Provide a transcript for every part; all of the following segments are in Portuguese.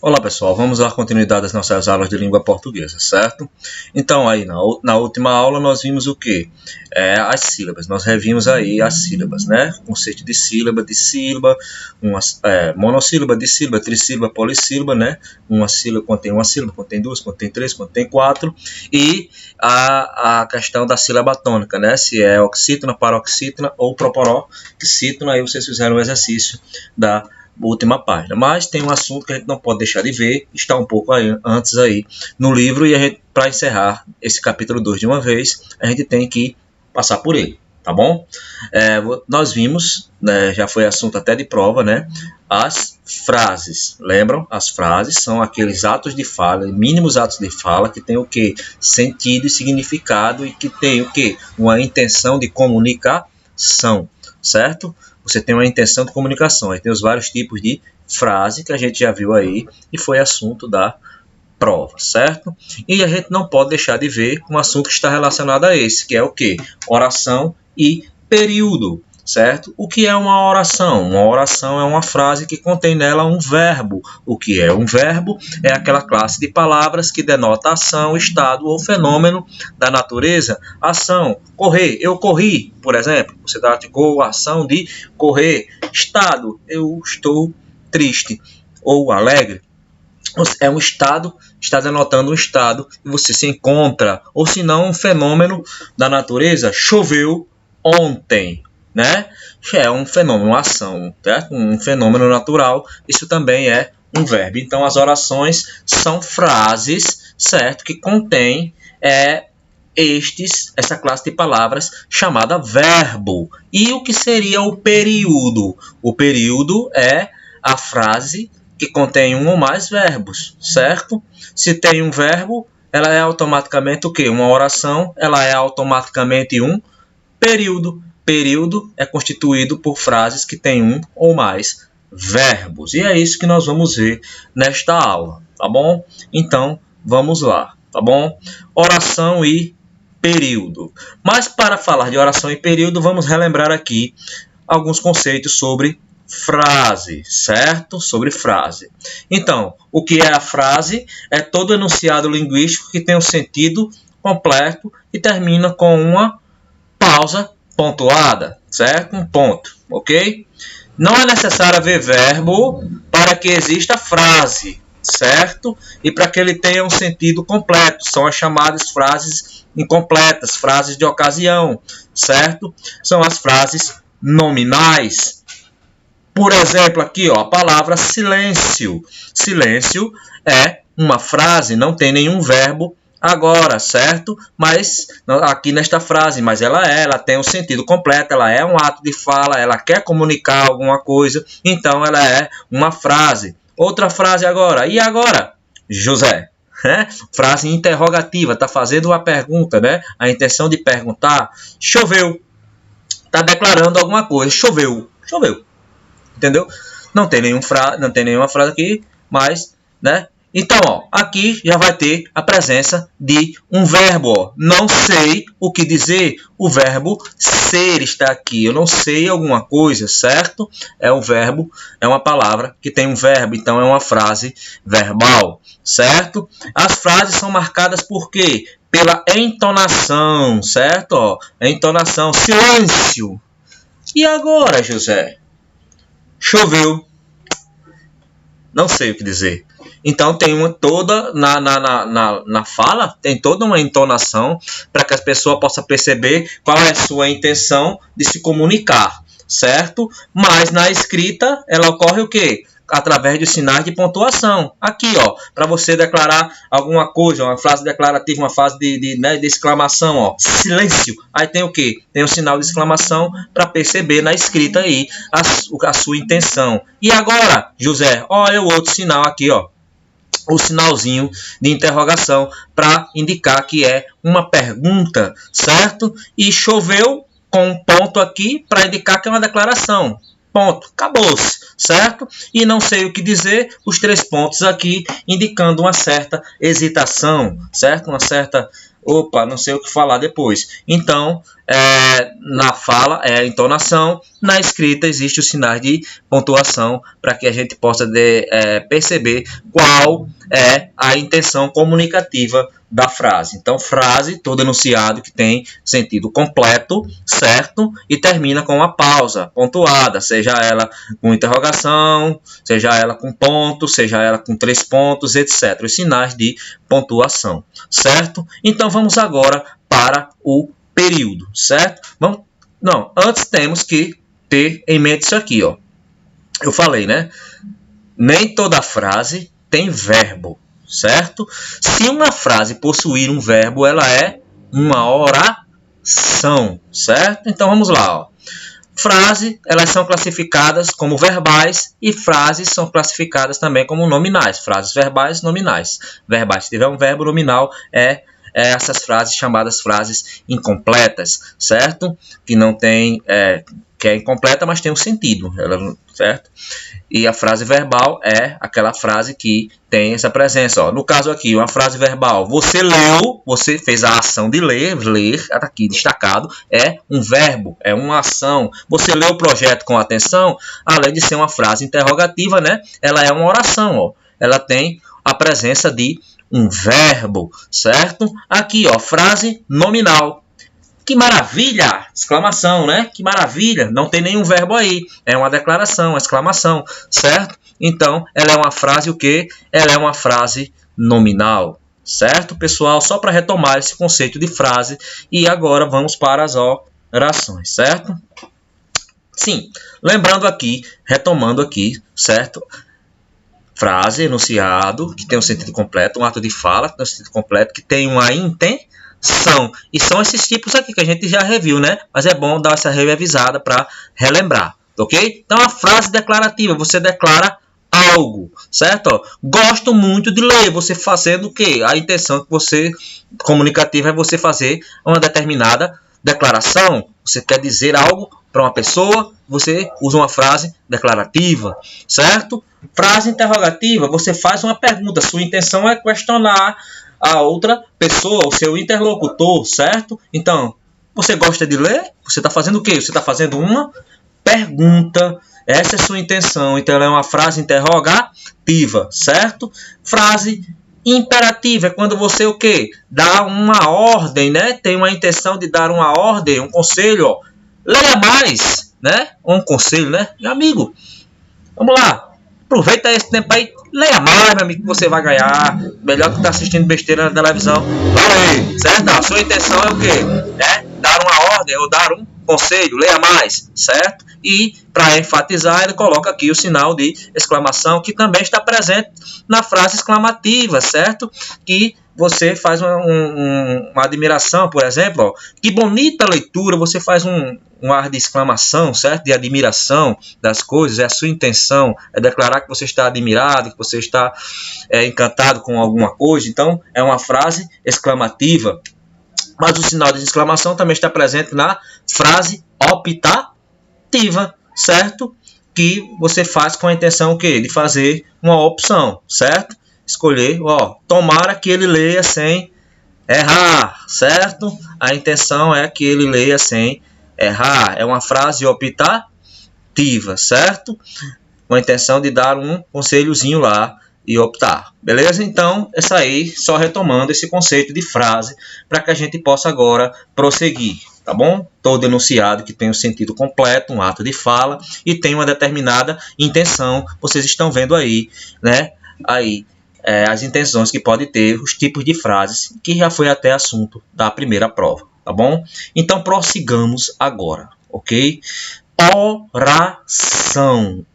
Olá pessoal, vamos dar continuidade às nossas aulas de língua portuguesa, certo? Então aí na última aula nós vimos o que? As sílabas, nós revimos aí as sílabas, né? O conceito de sílaba, monossílaba, dissílaba, trissílaba, polissílaba, né? Uma sílaba contém duas, contém três, contém quatro, e a questão da sílaba tônica, né? Se é oxítona, paroxítona ou proparoxítona, aí vocês fizeram o exercício da última página, mas tem um assunto que a gente não pode deixar de ver, está um pouco antes aí no livro, e a gente, para encerrar esse capítulo 2 de uma vez, a gente tem que passar por ele, tá bom? Nós vimos, né, já foi assunto até de prova, né, as frases, lembram? As frases são aqueles atos de fala, mínimos atos de fala, que tem o que? Sentido e significado, e que tem o que? Uma intenção de comunicação, certo? Você tem uma intenção de comunicação. Aí tem os vários tipos de frase que a gente já viu aí e foi assunto da prova, certo? E a gente não pode deixar de ver um assunto que está relacionado a esse, que é o quê? Oração e período, certo? O que é uma oração? Uma oração é uma frase que contém nela um verbo. O que é um verbo? É aquela classe de palavras que denota ação, estado ou fenômeno da natureza. Ação, correr, eu corri, por exemplo. Você praticou a ação de correr. Estado, eu estou triste ou alegre. É um estado, está denotando um estado que você se encontra. Ou se não, um fenômeno da natureza. Choveu ontem, né? É um fenômeno, uma ação, certo? Um fenômeno natural. Isso também é um verbo. Então, as orações são frases, certo? Que contém essa classe de palavras chamada verbo. E o que seria o período? O período é a frase que contém um ou mais verbos, certo? Se tem um verbo, ela é automaticamente o quê? Uma oração, ela é automaticamente um período. Período é constituído por frases que têm um ou mais verbos. E é isso que nós vamos ver nesta aula, tá bom? Então, vamos lá, tá bom? Oração e período. Mas para falar de oração e período, vamos relembrar aqui alguns conceitos sobre frase, certo? Sobre frase. Então, o que é a frase? É todo enunciado linguístico que tem um sentido completo e termina com uma pausa pontuada, certo? Um ponto, ok? Não é necessário haver verbo para que exista frase, certo? E para que ele tenha um sentido completo. São as chamadas frases incompletas, frases de ocasião, certo? São as frases nominais. Por exemplo, aqui, ó, a palavra silêncio. Silêncio é uma frase, não tem nenhum verbo agora, certo? Mas aqui nesta frase, mas ela tem um sentido completo, ela é um ato de fala, ela quer comunicar alguma coisa, então ela é uma frase. Outra frase agora, e agora? José, né? Frase interrogativa, está fazendo uma pergunta, né? A intenção de perguntar, choveu, está declarando alguma coisa, choveu, entendeu? Não tem nenhuma frase aqui, mas, né? Então, ó, aqui já vai ter a presença de um verbo. Ó. Não sei o que dizer. O verbo ser está aqui. Eu não sei alguma coisa, certo? É um verbo, é uma palavra que tem um verbo. Então, é uma frase verbal, certo? As frases são marcadas por quê? Pela entonação, certo? Ó, entonação, silêncio. E agora, José? Choveu. Não sei o que dizer. Então tem na fala, tem toda uma entonação para que a pessoa possa perceber qual é a sua intenção de se comunicar, certo? Mas na escrita ela ocorre o quê? Através de sinais de pontuação. Aqui, ó, para você declarar alguma coisa, uma frase declarativa, uma frase de exclamação, ó, silêncio. Aí tem o quê? Tem um sinal de exclamação para perceber na escrita aí a sua intenção. E agora, José, olha o outro sinal aqui, ó. O sinalzinho de interrogação para indicar que é uma pergunta, certo? E choveu com um ponto aqui para indicar que é uma declaração. Ponto, acabou-se, certo? E não sei o que dizer, os 3 pontos aqui indicando uma certa hesitação, certo? Uma certa, não sei o que falar depois. Então, na fala é a entonação, na escrita existe os sinais de pontuação para que a gente possa perceber qual é a intenção comunicativa da frase. Então, frase, todo enunciado que tem sentido completo, certo? E termina com uma pausa pontuada, seja ela com interrogação, seja ela com ponto, seja ela com 3 pontos, etc. Os sinais de pontuação, certo? Então, vamos agora para o período, certo? Antes temos que ter em mente isso aqui, ó. Eu falei, né? Nem toda frase tem verbo, certo? Se uma frase possuir um verbo, ela é uma oração, certo? Então vamos lá, ó. Frase, elas são classificadas como verbais e frases são classificadas também como nominais. Frases verbais, nominais. Verbais, se tiver um verbo nominal, essas frases chamadas frases incompletas, certo? Que não tem, que é incompleta, mas tem um sentido, certo? E a frase verbal é aquela frase que tem essa presença. Ó. No caso aqui, uma frase verbal, você leu, você fez a ação de ler, está aqui destacado, é um verbo, é uma ação. Você leu o projeto com atenção, além de ser uma frase interrogativa, né? Ela é uma oração, ó. Ela tem a presença de um verbo, certo? Aqui, ó, frase nominal. Que maravilha! Exclamação, né? Que maravilha! Não tem nenhum verbo aí. É uma declaração, uma exclamação, certo? Então, ela é uma frase o quê? Ela é uma frase nominal, certo, pessoal? Só para retomar esse conceito de frase. E agora vamos para as orações, certo? Sim, lembrando aqui, retomando aqui, certo? Frase, enunciado, que tem um sentido completo, um ato de fala, que tem um sentido completo, que tem uma intenção. E são esses tipos aqui que a gente já reviu, né? Mas é bom dar essa revisada para relembrar, ok? Então, a frase declarativa, você declara algo, certo? Ó, gosto muito de ler, você fazendo o quê? A intenção que você, comunicativa, é você fazer uma determinada declaração. Você quer dizer algo para uma pessoa, você usa uma frase declarativa, certo? Frase interrogativa, você faz uma pergunta, sua intenção é questionar a outra pessoa, o seu interlocutor, certo? Então, você gosta de ler? Você está fazendo o quê? Você está fazendo uma pergunta, essa é a sua intenção, então ela é uma frase interrogativa, certo? Frase imperativa é quando você o quê? Dá uma ordem, né? Tem uma intenção de dar uma ordem, um conselho, ó. Leia mais, né? Um conselho, né? Meu amigo, vamos lá. Aproveita esse tempo aí, leia mais, meu amigo, que você vai ganhar. Melhor que estar assistindo besteira na televisão. Vai aí, certo? A sua intenção é o quê? É dar uma ordem ou dar um conselho, leia mais, certo? E, para enfatizar, ele coloca aqui o sinal de exclamação, que também está presente na frase exclamativa, certo? Que você faz uma admiração, por exemplo, ó, que bonita leitura, você faz um ar de exclamação, certo? De admiração das coisas, é a sua intenção, é declarar que você está admirado, que você está encantado com alguma coisa, então é uma frase exclamativa. Mas o sinal de exclamação também está presente na frase optativa, certo? Que você faz com a intenção o quê? De fazer uma opção, certo? Escolher, ó, tomara que ele leia sem errar, certo? A intenção é que ele leia sem errar. É uma frase optativa, certo? Com a intenção de dar um conselhozinho lá e optar. Beleza? Então, essa aí, só retomando esse conceito de frase, para que a gente possa agora prosseguir, tá bom? Todo enunciado que tem um sentido completo, um ato de fala, e tem uma determinada intenção, vocês estão vendo aí, né? Aí, as intenções que pode ter, os tipos de frases, que já foi até assunto da primeira prova, tá bom? Então, prossigamos agora, ok? Oração.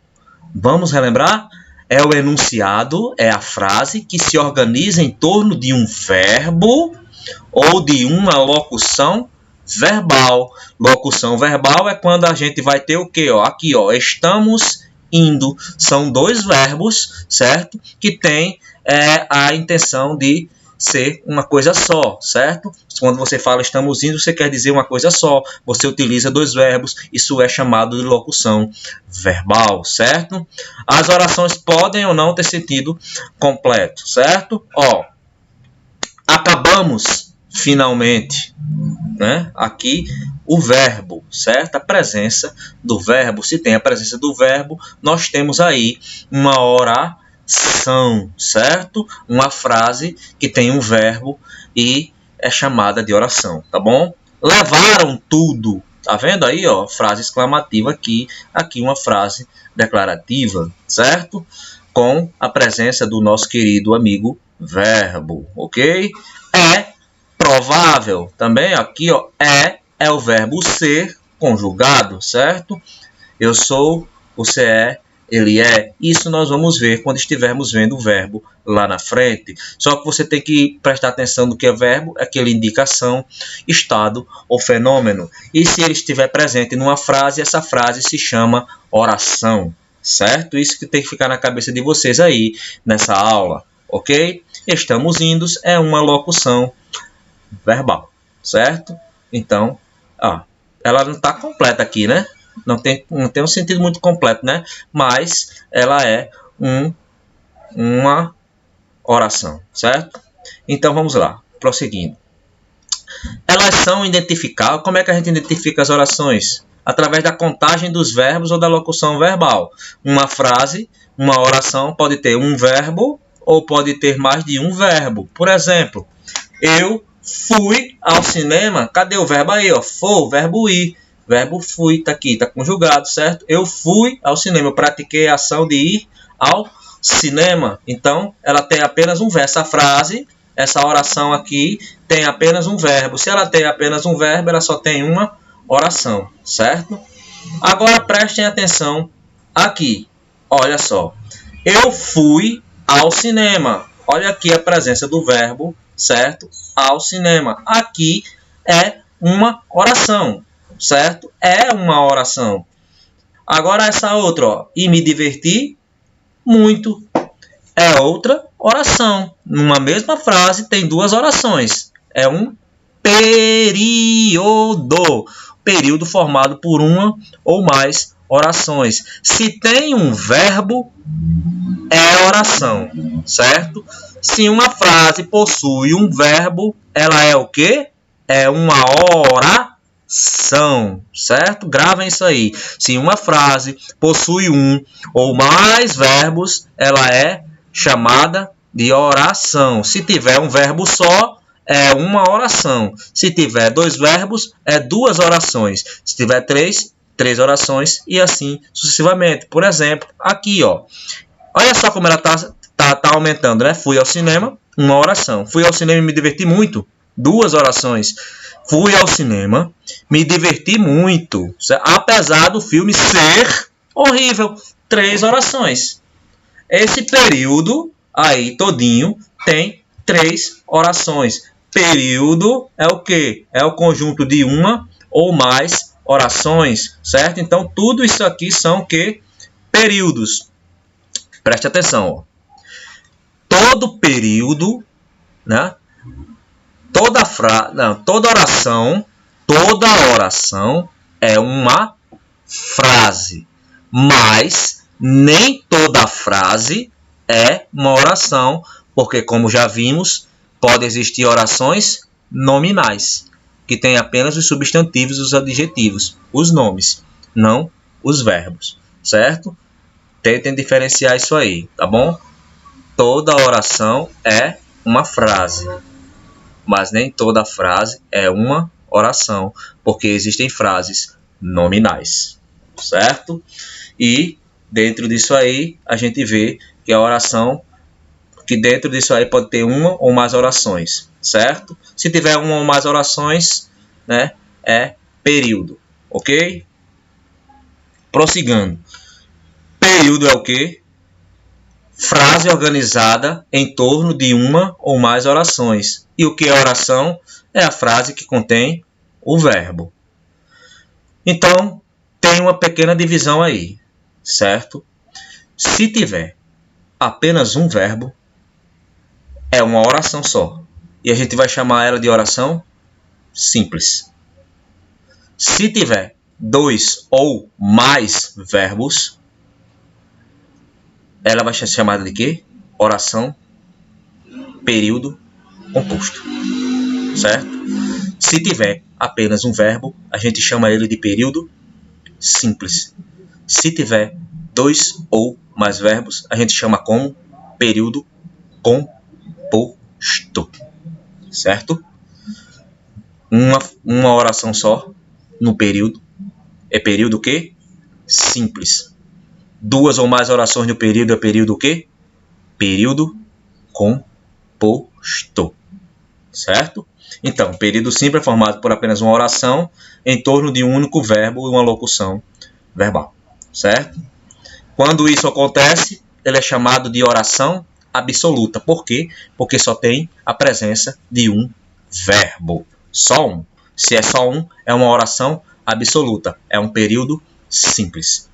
Vamos relembrar? É o enunciado, é a frase que se organiza em torno de um verbo ou de uma locução verbal. Locução verbal é quando a gente vai ter o quê? Ó, aqui, ó, estamos indo. São dois verbos, certo? Que tem a intenção de ser uma coisa só, certo? Quando você fala estamos indo, você quer dizer uma coisa só. Você utiliza dois verbos, isso é chamado de locução verbal, certo? As orações podem ou não ter sentido completo, certo? Ó, acabamos, finalmente, né? Aqui o verbo, certo? A presença do verbo. Se tem a presença do verbo, nós temos aí uma oração, certo? Uma frase que tem um verbo e é chamada de oração, tá bom? Levaram tudo. Tá vendo aí, ó? Frase exclamativa aqui. Aqui uma frase declarativa, certo? Com a presença do nosso querido amigo verbo, ok? É provável. Também aqui, ó, é o verbo ser conjugado, certo? Eu sou, você é, ele é. Isso nós vamos ver quando estivermos vendo o verbo lá na frente. Só que você tem que prestar atenção no que é verbo, é que ele indica ação, estado ou fenômeno. E se ele estiver presente numa frase, essa frase se chama oração, certo? Isso que tem que ficar na cabeça de vocês aí nessa aula, ok? Estamos indo é uma locução verbal, certo? Então, ela não está completa aqui, né? Não tem um sentido muito completo, né? Mas ela é uma oração, certo? Então, vamos lá, prosseguindo. Elas são identificáveis. Como é que a gente identifica as orações? Através da contagem dos verbos ou da locução verbal. Uma frase, uma oração pode ter um verbo ou pode ter mais de um verbo. Por exemplo, eu fui ao cinema. Cadê o verbo aí? Ó? For, verbo ir. Verbo fui, tá aqui, tá conjugado, certo? Eu fui ao cinema. Eu pratiquei a ação de ir ao cinema. Então, ela tem apenas um verbo. Essa frase, essa oração aqui, tem apenas um verbo. Se ela tem apenas um verbo, ela só tem uma oração, certo? Agora, prestem atenção aqui. Olha só. Eu fui ao cinema. Olha aqui a presença do verbo, certo? Ao cinema. Aqui é uma oração, certo? É uma oração. Agora essa outra, ó. E me diverti muito. É outra oração. Numa mesma frase tem duas orações. É um período. Período formado por uma ou mais orações. Se tem um verbo, é oração, certo? Se uma frase possui um verbo, ela é o quê? É uma oração, certo? Gravem isso aí. Se uma frase possui um ou mais verbos, ela é chamada de oração. Se tiver um verbo só, é uma oração. Se tiver dois verbos, é duas orações. Se tiver três orações e assim sucessivamente. Por exemplo, aqui, ó. Olha só como ela tá aumentando, né? Fui ao cinema, uma oração. Fui ao cinema e me diverti muito, duas orações. Fui ao cinema, me diverti muito, apesar do filme ser horrível, três orações. Esse período aí todinho tem três orações. Período é o quê? É o conjunto de uma ou mais orações, certo? Então, tudo isso aqui são o quê? Períodos. Preste atenção, ó. Todo período, né? Toda oração é uma frase, mas nem toda frase é uma oração, porque como já vimos, pode existir orações nominais, que tem apenas os substantivos e os adjetivos, os nomes, não os verbos, certo? Tentem diferenciar isso aí, tá bom? Toda oração é uma frase, mas nem toda frase é uma oração, porque existem frases nominais, certo? E dentro disso aí, a gente vê que a oração, que dentro disso aí pode ter uma ou mais orações, certo? Se tiver uma ou mais orações, né, é período, ok? Prossigando. Período é o quê? Frase organizada em torno de uma ou mais orações. E o que é oração? É a frase que contém o verbo. Então, tem uma pequena divisão aí, certo? Se tiver apenas um verbo, é uma oração só. E a gente vai chamar ela de oração simples. Se tiver dois ou mais verbos, ela vai ser chamada de quê? Oração período composto. certo? Se tiver apenas um verbo, a gente chama ele de período simples. Se tiver 2 ou mais verbos, a gente chama como período composto, certo? Uma oração só no período é período o quê? Simples. 2 ou mais orações no período é período o quê? Período composto, certo? Então, período simples é formado por apenas uma oração em torno de um único verbo e uma locução verbal, certo? Quando isso acontece, ele é chamado de oração absoluta. Por quê? Porque só tem a presença de um verbo. Só um. Se é só um, é uma oração absoluta. É um período simples.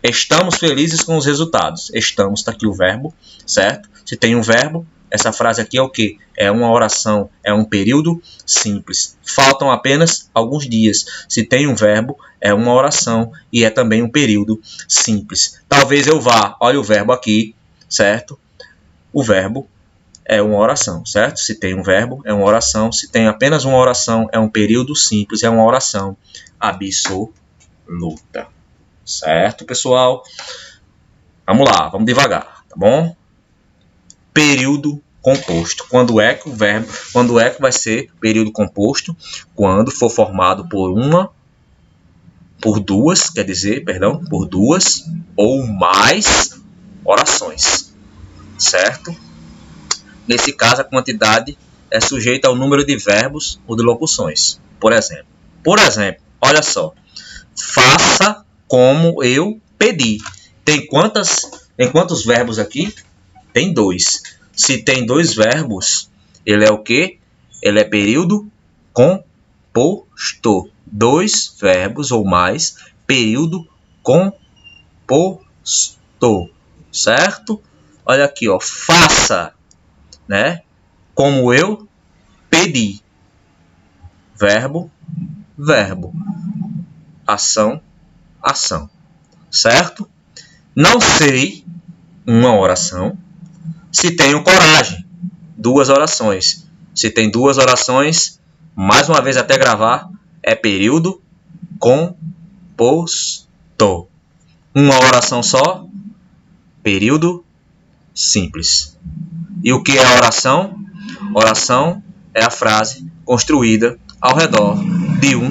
Estamos felizes com os resultados. Estamos, está aqui o verbo, certo? Se tem um verbo, essa frase aqui é o quê? É uma oração, é um período simples. Faltam apenas alguns dias. Se tem um verbo, é uma oração e é também um período simples. Talvez eu vá, olha o verbo aqui, certo? O verbo é uma oração, certo? Se tem um verbo, é uma oração. Se tem apenas uma oração, é um período simples, é uma oração absoluta. Certo, pessoal? Vamos lá, vamos devagar, tá bom? Período composto. Quando é que vai ser período composto? Quando for formado por duas ou mais orações, certo? Nesse caso, a quantidade é sujeita ao número de verbos ou de locuções. Por exemplo, olha só. Faça como eu pedi. Tem quantos verbos aqui? Tem 2. Se tem 2 verbos, ele é o quê? Ele é período composto. 2 verbos ou mais, período composto, certo? Olha aqui, ó, faça, né? Como eu pedi. Verbo, verbo. Ação, ação, certo? Não sei, uma oração. Se tenho coragem, 2 orações. Se tem 2 orações, mais uma vez até gravar, é período composto. Uma oração só, período simples. E o que é oração? Oração é a frase construída ao redor de um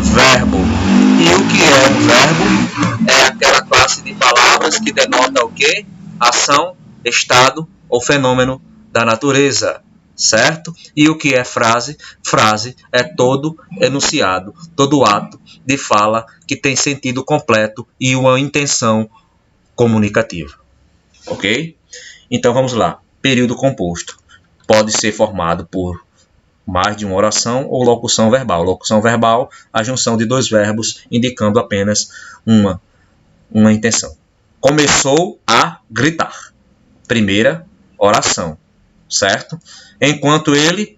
verbo. E o que é um verbo? É aquela classe de palavras que denota o quê? Ação, estado ou fenômeno da natureza, certo? E o que é frase? Frase é todo enunciado, todo ato de fala que tem sentido completo e uma intenção comunicativa, ok? Então vamos lá. Período composto pode ser formado por mais de uma oração ou locução verbal. Locução verbal, a junção de 2 verbos indicando apenas uma intenção. Começou a gritar. Primeira oração, certo? Enquanto ele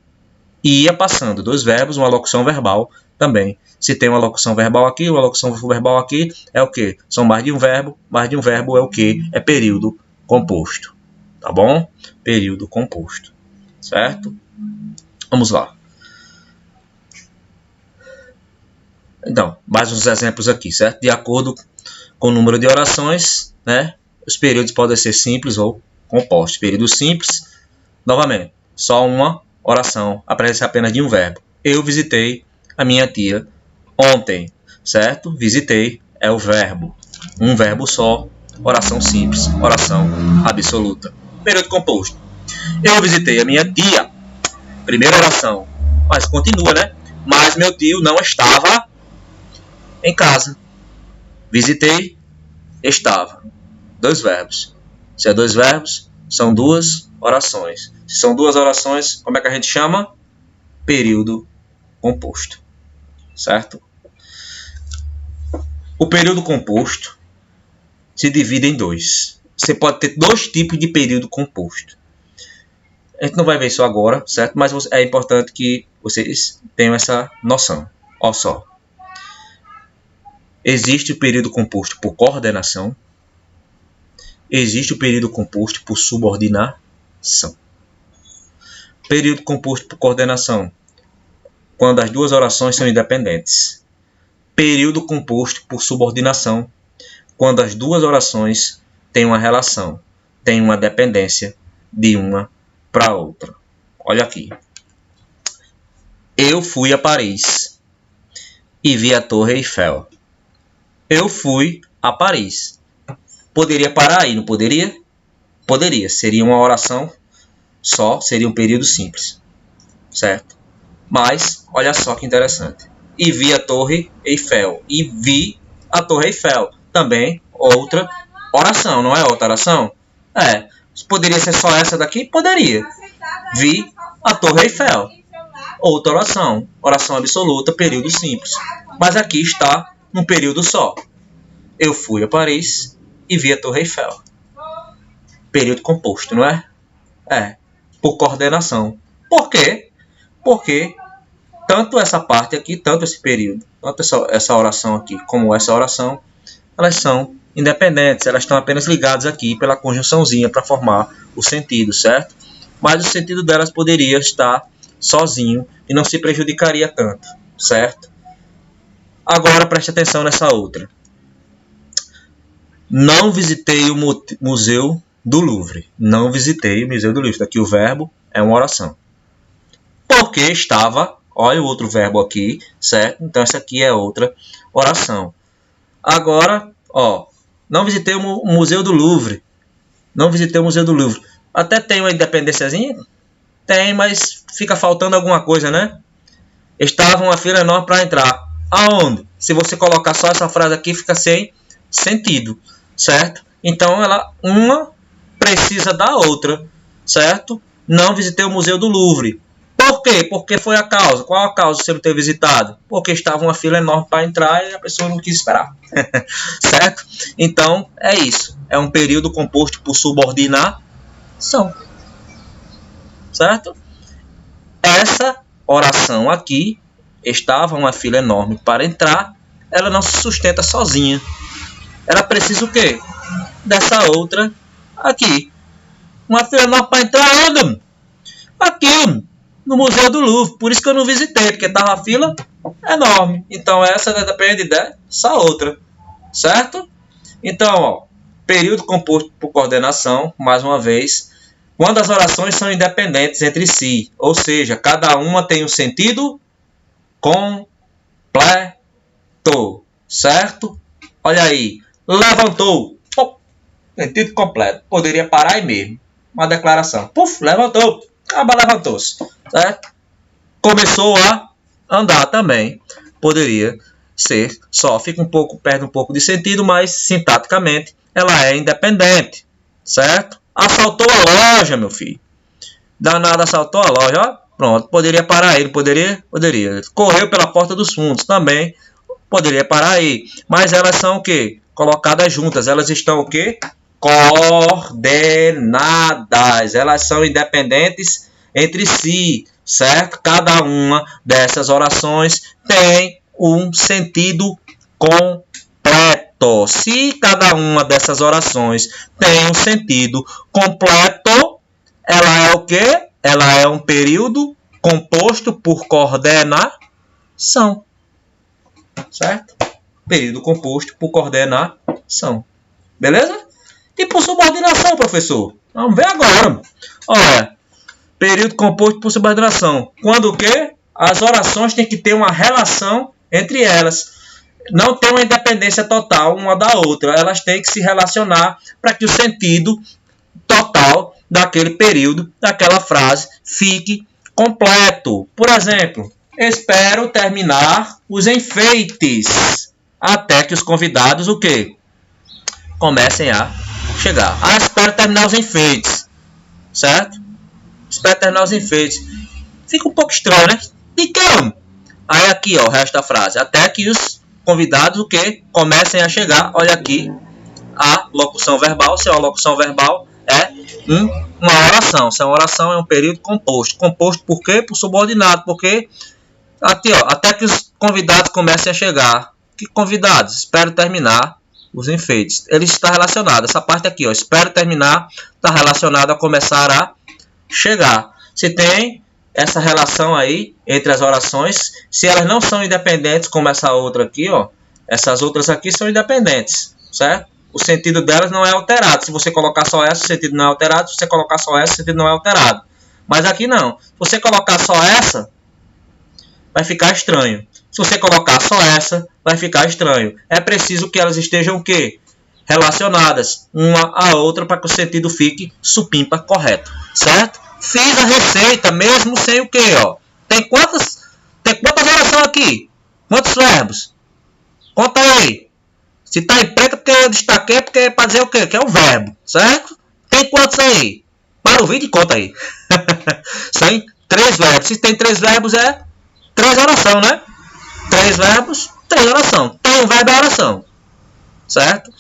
ia passando 2 verbos, uma locução verbal também. Se tem uma locução verbal aqui, uma locução verbal aqui, é o quê? São mais de um verbo é o quê? É período composto, tá bom? Período composto, certo? Vamos lá. Então, mais uns exemplos aqui, certo? De acordo com o número de orações, né? Os períodos podem ser simples ou compostos. Período simples, novamente, só uma oração, aparece apenas de um verbo. Eu visitei a minha tia ontem, certo? Visitei é o verbo. Um verbo só, oração simples, oração absoluta. Período composto. Eu visitei a minha tia. Primeira oração, mas continua, né? Mas meu tio não estava em casa. Visitei, estava. 2 verbos. Se é 2 verbos, são 2 orações. Se são 2 orações, como é que a gente chama? Período composto, certo? O período composto se divide em 2. Você pode ter 2 tipos de período composto. A gente não vai ver isso agora, certo? Mas é importante que vocês tenham essa noção. Olha só. Existe o período composto por coordenação. Existe o período composto por subordinação. Período composto por coordenação. quando as duas orações são independentes. Período composto por subordinação, quando as duas orações têm uma relação, têm uma dependência de uma para outra. Olha aqui. Eu fui a Paris e vi a Torre Eiffel. Eu fui a Paris. Poderia parar aí, não poderia? Poderia. Seria uma oração só, seria um período simples. Certo? Mas, olha só que interessante. E vi a Torre Eiffel. E vi a Torre Eiffel. Também outra oração, não é outra oração? É. Poderia ser só essa daqui? Poderia. Vi a Torre Eiffel. Outra oração. Oração absoluta, período simples. Mas aqui está num período só. Eu fui a Paris e vi a Torre Eiffel. Período composto, não é? É. Por coordenação. Por quê? Porque tanto essa parte aqui, tanto esse período, tanto essa oração aqui, como essa oração, elas são independentes, elas estão apenas ligadas aqui pela conjunçãozinha para formar o sentido, certo? Mas o sentido delas poderia estar sozinho e não se prejudicaria tanto, certo? Agora preste atenção nessa outra. Não visitei o Museu do Louvre. Não visitei o Museu do Louvre. Aqui o verbo é uma oração. Porque estava, olha o outro verbo aqui, certo? Então essa aqui é outra oração. Agora, ó, não visitei o Museu do Louvre. Não visitei o Museu do Louvre. Até tem uma independênciazinha? Tem, mas fica faltando alguma coisa, né? Estava uma fila enorme para entrar. Aonde? Se você colocar só essa frase aqui, fica sem sentido, certo? Então, uma precisa da outra, certo? Não visitei o Museu do Louvre. Por quê? Porque foi a causa. Qual a causa de você não ter visitado? Porque estava uma fila enorme para entrar e a pessoa não quis esperar. Certo? Então, é isso. É um período composto por subordinação. Certo? Essa oração aqui, estava uma fila enorme para entrar, ela não se sustenta sozinha. Ela precisa o quê? Dessa outra aqui. Uma fila enorme para entrar, anda aqui no Museu do Louvre. Por isso que eu não visitei, porque estava a fila enorme. Então essa depende dessa outra. Certo? Então, ó, período composto por coordenação, mais uma vez, quando as orações são independentes entre si. Ou seja, cada uma tem um sentido completo. Certo? Olha aí. Levantou. Sentido completo. Poderia parar aí mesmo. Uma declaração. Puf, levantou. Acaba, levantou-se. Certo? Começou a andar também. Poderia ser só. Perde um pouco de sentido, mas sintaticamente ela é independente. Certo? Assaltou a loja, meu filho. Danado, assaltou a loja. Ó. Pronto. Poderia parar aí. Não poderia? Poderia. Correu pela porta dos fundos. Também poderia parar aí. Mas elas são o quê? Colocadas juntas. Elas estão o quê? Coordenadas. Elas são independentes entre si, certo? Cada uma dessas orações tem um sentido completo. Se cada uma dessas orações tem um sentido completo, ela é o quê? Ela é um período composto por coordenação, certo? Período composto por coordenação. Beleza? E por subordinação, professor? Vamos ver agora. Olha, período composto por subordinação. Quando o quê? As orações têm que ter uma relação entre elas. Não tem uma independência total uma da outra. Elas têm que se relacionar para que o sentido total daquele período, daquela frase, fique completo. Por exemplo, espero terminar os enfeites até que os convidados o quê? Comecem a chegar. Ah, espero terminar os enfeites. Certo? Espero terminar os enfeites. Fica um pouco estranho, né? Então, aí aqui, ó, o resto da frase. Até que os convidados o quê? Comecem a chegar. Olha aqui a locução verbal. Se é uma locução verbal, é uma oração. Se é uma oração, é um período composto. Composto por quê? Por subordinado. Porque aqui, ó, até que os convidados comecem a chegar. Que convidados? Espero terminar os enfeites. Ele está relacionado. Essa parte aqui, ó, espero terminar, está relacionado a começar a chegar. Se tem essa relação aí entre as orações, se elas não são independentes, como essa outra aqui, ó, essas outras aqui são independentes, certo? O sentido delas não é alterado. Se você colocar só essa, o sentido não é alterado. Se você colocar só essa, o sentido não é alterado. Mas aqui não. Se você colocar só essa, vai ficar estranho. Se você colocar só essa, vai ficar estranho. É preciso que elas estejam o quê? Relacionadas uma à outra para que o sentido fique supimpa correto, certo? Fiz a receita mesmo sem o quê, ó? Tem quantas orações aqui? Quantos verbos? Conta aí. Se tá em preto porque eu destaquei, porque é para dizer o quê? Que é um verbo, certo? Tem quantos aí? Para o vídeo, conta aí. São 3 verbos. Se tem 3 verbos, é 3 orações, né? 3 verbos, 3 orações. Tem um verbo é oração, certo?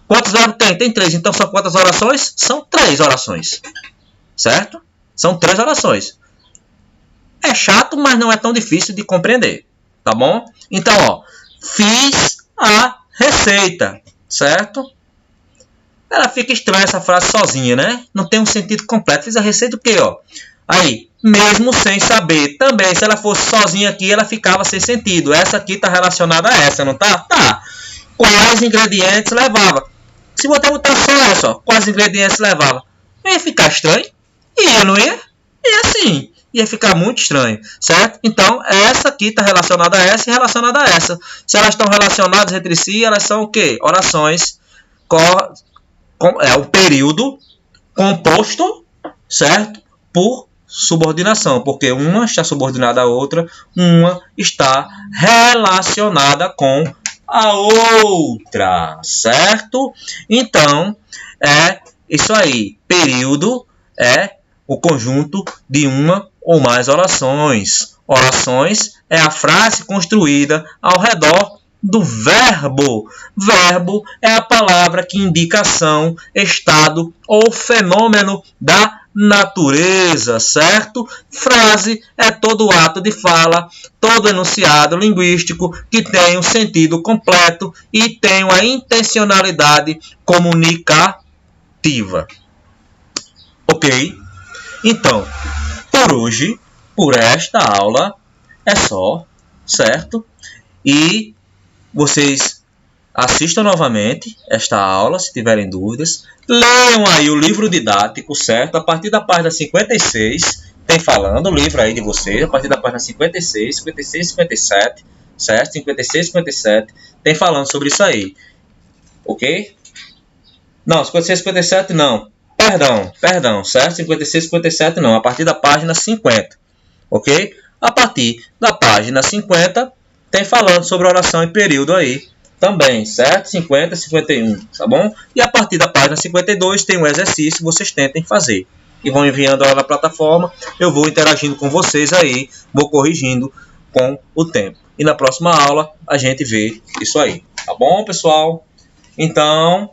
Quantos verbos tem? Tem 3. Então são quantas orações? São 3 orações, certo? São 3 orações. É chato, mas não é tão difícil de compreender, tá bom? Então, ó, fiz a receita, certo? Ela fica estranha essa frase sozinha, né? Não tem um sentido completo. Fiz a receita o quê, ó? Aí, mesmo sem saber. Também, se ela fosse sozinha aqui, ela ficava sem sentido. Essa aqui tá relacionada a essa, não tá? Tá. Quais ingredientes levava? Se você botar só essa, ó, quais ingredientes levava? Ia ficar estranho? Ia, não ia? Ia sim. Ia ficar muito estranho, certo? Então, essa aqui está relacionada a essa e relacionada a essa. Se elas estão relacionadas entre si, elas são o quê? Orações. É o período composto, certo? Por subordinação, porque uma está subordinada à outra, uma está relacionada com a outra, certo? Então, é isso aí. Período é o conjunto de uma ou mais orações. Orações é a frase construída ao redor do verbo. Verbo é a palavra que indica ação, estado ou fenômeno da natureza, certo? Frase é todo ato de fala, todo enunciado linguístico que tem um sentido completo e tem uma intencionalidade comunicativa. Ok? Então, por hoje, por esta aula, é só, certo? E vocês assistam novamente esta aula, se tiverem dúvidas. Leiam aí o livro didático, certo? A partir da página 56, tem falando o livro aí de vocês. A partir da página 56, 56, 57, certo? 56, 57, tem falando sobre isso aí. Ok? Não, 56, 57 não. Perdão, certo? 56, 57 não. A partir da página 50, ok? A partir da página 50, tem falando sobre oração e período aí também, certo? 50, 51, tá bom? E a partir da página 52 tem um exercício, vocês tentem fazer. E vão enviando lá na plataforma, eu vou interagindo com vocês aí, vou corrigindo com o tempo. E na próxima aula a gente vê isso aí, tá bom, pessoal? Então,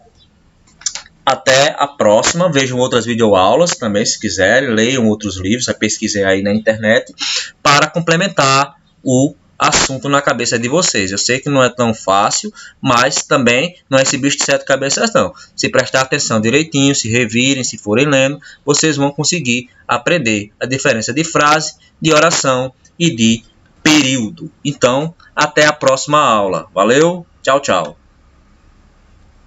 até a próxima. Vejam outras videoaulas também, se quiserem. Leiam outros livros, pesquisem aí na internet para complementar o assunto na cabeça de vocês. Eu sei que não é tão fácil, mas também não é esse bicho de 7 cabeças não. Se prestar atenção direitinho, se revirem, se forem lendo, vocês vão conseguir aprender a diferença de frase, de oração e de período. Então, até a próxima aula. Valeu, tchau, tchau.